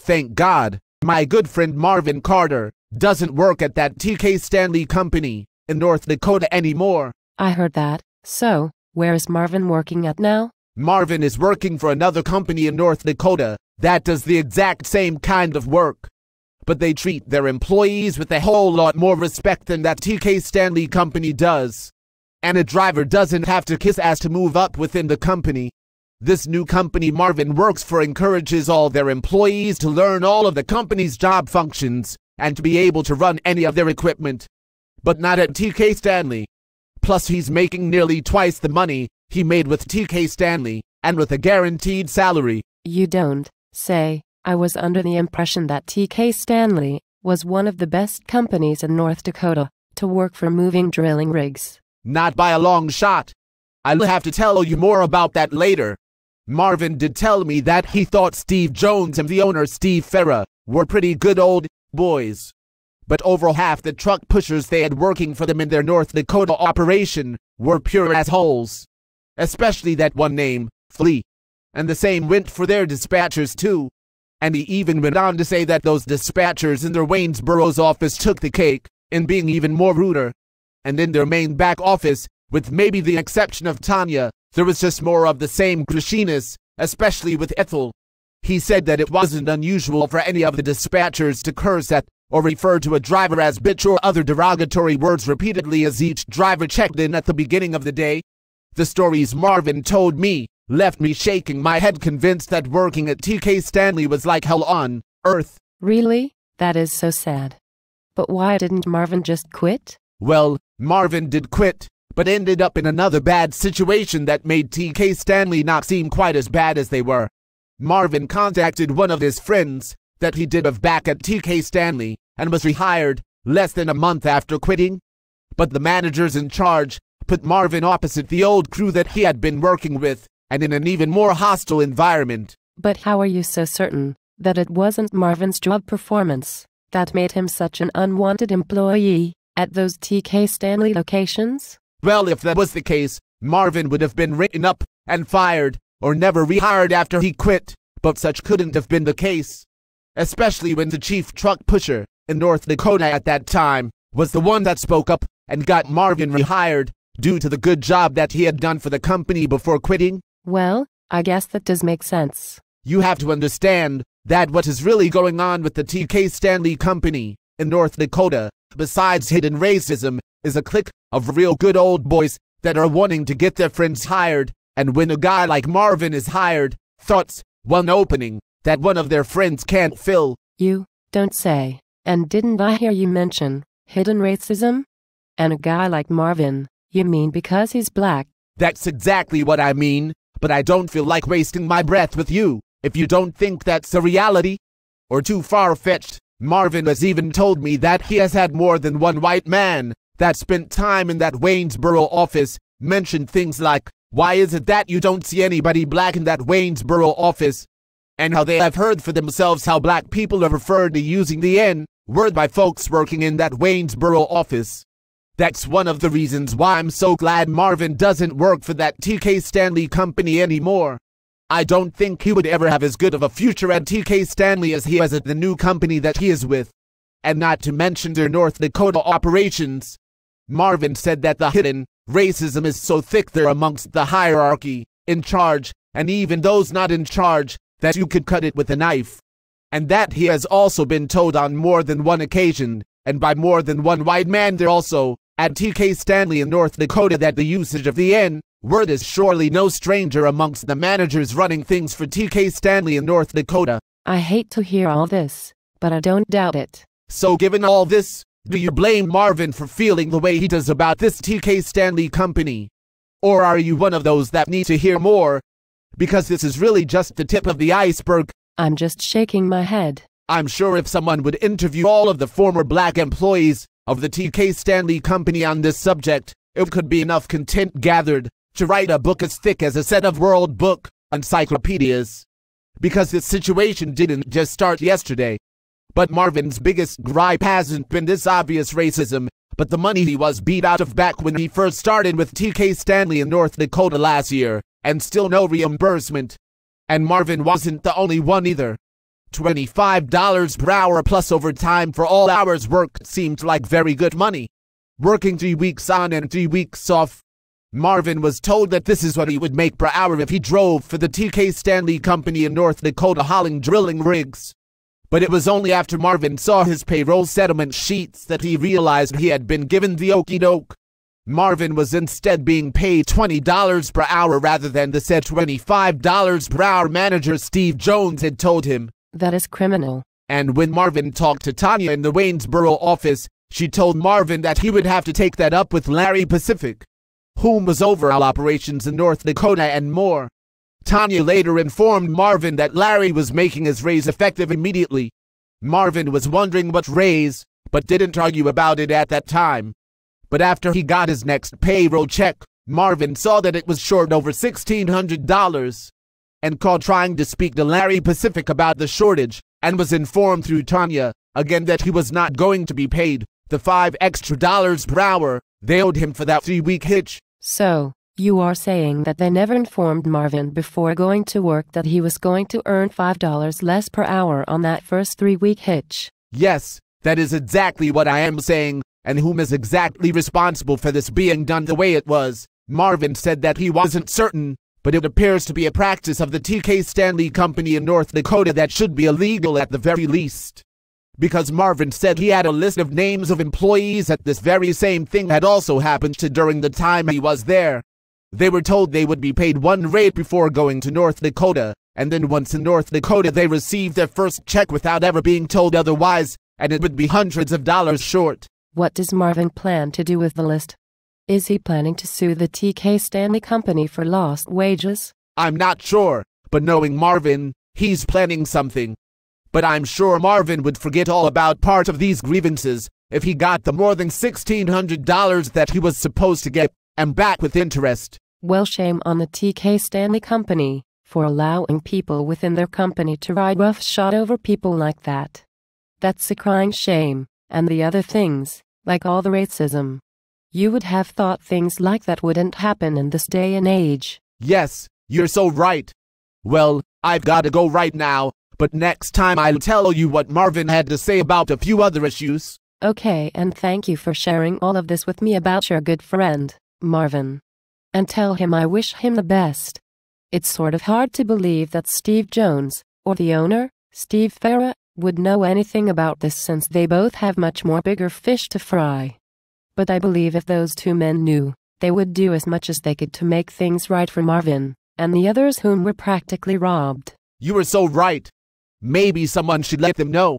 Thank God, my good friend Marvin Carter doesn't work at that TK Stanley company in North Dakota anymore. I heard that. So, where is Marvin working at now? Marvin is working for another company in North Dakota that does the exact same kind of work. But they treat their employees with a whole lot more respect than that TK Stanley company does. And a driver doesn't have to kiss ass to move up within the company. This new company Marvin works for encourages all their employees to learn all of the company's job functions and to be able to run any of their equipment. But not at TK Stanley. Plus he's making nearly twice the money he made with TK Stanley, and with a guaranteed salary. You don't say. I was under the impression that TK Stanley was one of the best companies in North Dakota to work for moving drilling rigs. Not by a long shot. I'll have to tell you more about that later. Marvin did tell me that he thought Steve Jones and the owner Steve Farah were pretty good old boys. But over half the truck pushers they had working for them in their North Dakota operation were pure assholes. Especially that one named Flea. And the same went for their dispatchers too. And he even went on to say that those dispatchers in their Waynesboro's office took the cake in being even more ruder. And in their main back office, with maybe the exception of Tanya, there was just more of the same grishiness, especially with Ethel. He said that it wasn't unusual for any of the dispatchers to curse at or refer to a driver as bitch or other derogatory words repeatedly as each driver checked in at the beginning of the day. The stories Marvin told me left me shaking my head, convinced that working at TK Stanley was like hell on earth. Really? That is so sad. But why didn't Marvin just quit? Well, Marvin did quit, but ended up in another bad situation that made TK Stanley not seem quite as bad as they were. Marvin contacted one of his friends that he did of back at TK Stanley and was rehired less than a month after quitting. But the managers in charge put Marvin opposite the old crew that he had been working with, and in an even more hostile environment. But how are you so certain that it wasn't Marvin's job performance that made him such an unwanted employee at those TK Stanley locations? Well, if that was the case, Marvin would have been written up and fired, or never rehired after he quit, but such couldn't have been the case. Especially when the chief truck pusher in North Dakota at that time was the one that spoke up and got Marvin rehired due to the good job that he had done for the company before quitting. Well, I guess that does make sense. You have to understand that what is really going on with the TK Stanley company in North Dakota, besides hidden racism, is a clique of real good old boys that are wanting to get their friends hired, and when a guy like Marvin is hired, thoughts one opening that one of their friends can't fill. You don't say. And didn't I hear you mention hidden racism? And a guy like Marvin, you mean because he's black? That's exactly what I mean, but I don't feel like wasting my breath with you if you don't think that's a reality or too far-fetched. Marvin has even told me that he has had more than one white man that spent time in that Waynesboro office mention things like, why is it that you don't see anybody black in that Waynesboro office? And how they have heard for themselves how black people are referred to using the N-word by folks working in that Waynesboro office. That's one of the reasons why I'm so glad Marvin doesn't work for that TK Stanley company anymore. I don't think he would ever have as good of a future at TK Stanley as he has at the new company that he is with. And not to mention their North Dakota operations. Marvin said that the hidden racism is so thick there amongst the hierarchy, in charge, and even those not in charge, that you could cut it with a knife. And that he has also been told on more than one occasion, and by more than one white man there also, at TK Stanley in North Dakota, that the usage of the N-word is surely no stranger amongst the managers running things for TK Stanley in North Dakota. I hate to hear all this, but I don't doubt it. So given all this, do you blame Marvin for feeling the way he does about this TK Stanley company? Or are you one of those that need to hear more? Because this is really just the tip of the iceberg. I'm just shaking my head. I'm sure if someone would interview all of the former black employees of the TK Stanley company on this subject, it could be enough content gathered to write a book as thick as a set of World Book encyclopedias. Because this situation didn't just start yesterday. But Marvin's biggest gripe hasn't been this obvious racism, but the money he was beat out of back when he first started with TK Stanley in North Dakota last year, and still no reimbursement. And Marvin wasn't the only one either. $25 per hour plus overtime for all hours worked seemed like very good money. Working 3 weeks on and 3 weeks off, Marvin was told that this is what he would make per hour if he drove for the TK Stanley Company in North Dakota hauling drilling rigs. But it was only after Marvin saw his payroll settlement sheets that he realized he had been given the okie doke. Marvin was instead being paid $20 per hour rather than the said $25 per hour manager Steve Jones had told him. That is criminal. And when Marvin talked to Tanya in the Waynesboro office, she told Marvin that he would have to take that up with Larry Pacific, whom was over all operations in North Dakota and more. Tanya later informed Marvin that Larry was making his raise effective immediately. Marvin was wondering what raise, but didn't argue about it at that time. But after he got his next payroll check, Marvin saw that it was short over $1,600 and called trying to speak to Larry Pacific about the shortage, and was informed through Tanya again that he was not going to be paid the $5 extra per hour they owed him for that 3-week hitch. So, you are saying that they never informed Marvin before going to work that he was going to earn $5 less per hour on that first 3-week hitch? Yes, that is exactly what I am saying, and whom is exactly responsible for this being done the way it was. Marvin said that he wasn't certain, but it appears to be a practice of the TK Stanley Company in North Dakota that should be illegal at the very least. Because Marvin said he had a list of names of employees that this very same thing had also happened to during the time he was there. They were told they would be paid one rate before going to North Dakota, and then once in North Dakota they received their first check without ever being told otherwise, and it would be hundreds of dollars short. What does Marvin plan to do with the list? Is he planning to sue the TK Stanley Company for lost wages? I'm not sure, but knowing Marvin, he's planning something. But I'm sure Marvin would forget all about part of these grievances if he got the more than $1,600 that he was supposed to get, and back with interest. Well, shame on the TK Stanley Company for allowing people within their company to ride roughshod over people like that. That's a crying shame, and the other things, like all the racism. You would have thought things like that wouldn't happen in this day and age. Yes, you're so right. Well, I've got to go right now, but next time I'll tell you what Marvin had to say about a few other issues. Okay, and thank you for sharing all of this with me about your good friend, Marvin. And tell him I wish him the best. It's sort of hard to believe that Steve Jones, or the owner, Steve Farah, would know anything about this since they both have much more bigger fish to fry. But I believe if those two men knew, they would do as much as they could to make things right for Marvin, and the others whom were practically robbed. You were so right. Maybe someone should let them know.